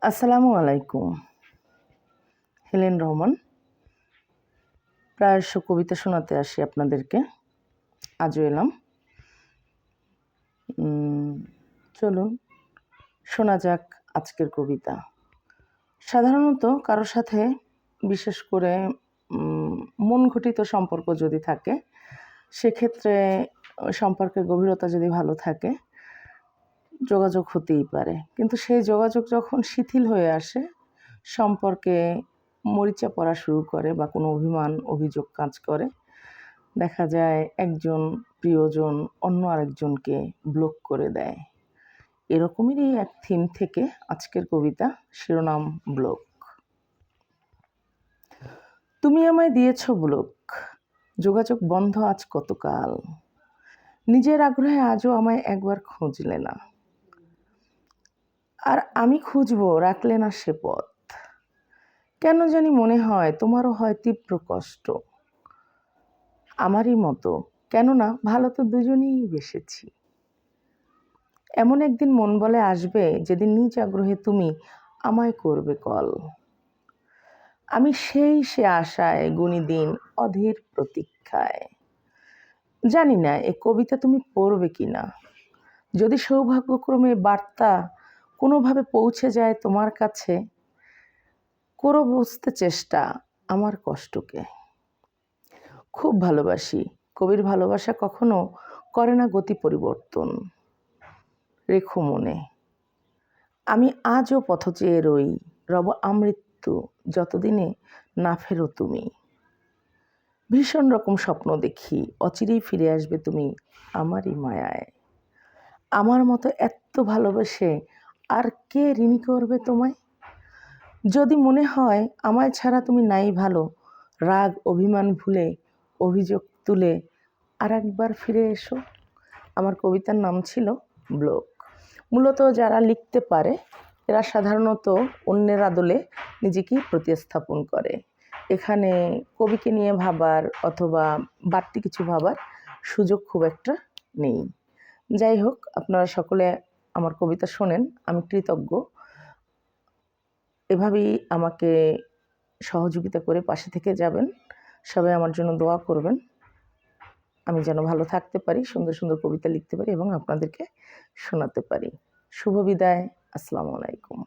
আসসালামু আলাইকুম। হেলেন রহমান। প্রায়শ কবিতা শোনাতে আসি আপনাদেরকে। আজও এলাম। চলুন শোনা যাক আজকের কবিতা। সাধারণত কারোর সাথে বিশেষ করে মন ঘটিত সম্পর্ক যদি থাকে, সেক্ষেত্রে সম্পর্কের গভীরতা যদি ভালো থাকে, যোগাযোগ হতেই পারে। কিন্তু সেই যোগাযোগ যখন শিথিল হয়ে আসে, সম্পর্কে মরিচা পড়া শুরু করে বা কোনো অভিযোগ কাজ করে, দেখা যায় একজন প্রিয়জন অন্য আরেকজনকে ব্লক করে দেয়। এরকমেরই এক থিম থেকে আজকের কবিতা, শিরোনাম ব্লক। তুমি আমায় দিয়েছ ব্লক, যোগাযোগ বন্ধ আজ কতকাল। নিজের আগ্রহে আজও আমায় একবার খুঁজলে না, আর আমি খুঁজবো রাখলে না সে পথ। কেন জানি মনে হয় তোমারও হয় তীব্র কষ্ট আমারই মতো, কেননা ভালো তো দুজনেই বেসেছি। এমন একদিন মন বলে আসবে, যেদিন নিজ আগ্রহে তুমি আমায় করবে কল। আমি সে আশায় গুনি দিন অধীর প্রতীক্ষায়। জানি না এ কবিতা তুমি পড়বে কি না। যদি সৌভাগ্যক্রমে বার্তা কোনোভাবে পৌঁছে যায় তোমার কাছে, করো বুঝতে চেষ্টা আমার কষ্টকে। খুব ভালোবাসি, কবির ভালোবাসা কখনো করে না গতি পরিবর্তন। রেখো মনে, আমি আজও পথ চেয়ে রই, রব আমৃত্যু যতদিনে না ফেরো তুমি। ভীষণ রকম স্বপ্ন দেখি, অচিরেই ফিরে আসবে তুমি আমারই মায়ায়। আমার মতো এত ভালোবেসে আর কে ঋণী করবে তোমায়। যদি মনে হয় আমায় ছাড়া তুমি নাই ভালো, রাগ অভিমান ভুলে অভিযোগ তুলে আর একবার ফিরে এসো। আমার কবিতার নাম ছিল ব্লক। মূলত যারা লিখতে পারে এরা সাধারণত অন্যের আদলে নিজেকেই প্রতিস্থাপন করে। এখানে কবিকে নিয়ে ভাবার অথবা বাড়তি কিছু ভাবার সুযোগ খুব একটা নেই। যাই হোক, আপনারা সকলে আমার কবিতা শোনেন, আমি কৃতজ্ঞ। এভাবেই আমাকে সহযোগিতা করে পাশে থেকে যাবেন। সবাই আমার জন্য দোয়া করবেন, আমি যেন ভালো থাকতে পারি, সুন্দর সুন্দর কবিতা লিখতে পারি এবং আপনাদেরকে শোনাতে পারি। শুভ বিদায়। আসসালামু আলাইকুম।